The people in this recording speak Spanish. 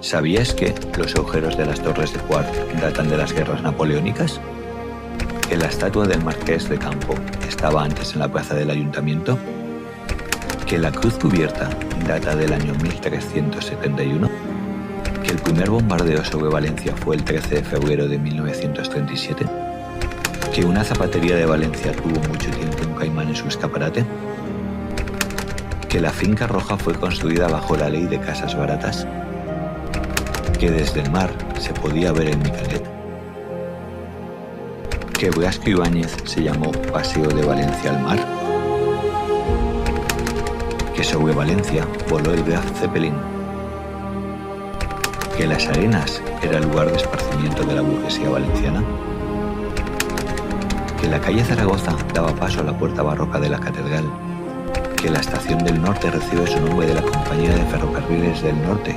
¿Sabías que los agujeros de las torres de Quart datan de las guerras napoleónicas? ¿Que la estatua del Marqués de Campo estaba antes en la plaza del ayuntamiento? ¿Que la cruz cubierta data del año 1371? ¿Que el primer bombardeo sobre Valencia fue el 13 de febrero de 1937? ¿Que una zapatería de Valencia tuvo mucho tiempo un caimán en su escaparate? ¿Que la finca roja fue construida bajo la ley de casas baratas? ¿Que desde el mar se podía ver el Micalet? ¿Que Blasco Ibáñez se llamó Paseo de Valencia al mar? ¿Que sobre Valencia voló el Graf Zeppelin? ¿Que Las Arenas era el lugar de esparcimiento de la burguesía valenciana? ¿Que la calle Zaragoza daba paso a la puerta barroca de la catedral? ¿Que la estación del Norte recibe su nombre de la Compañía de Ferrocarriles del Norte,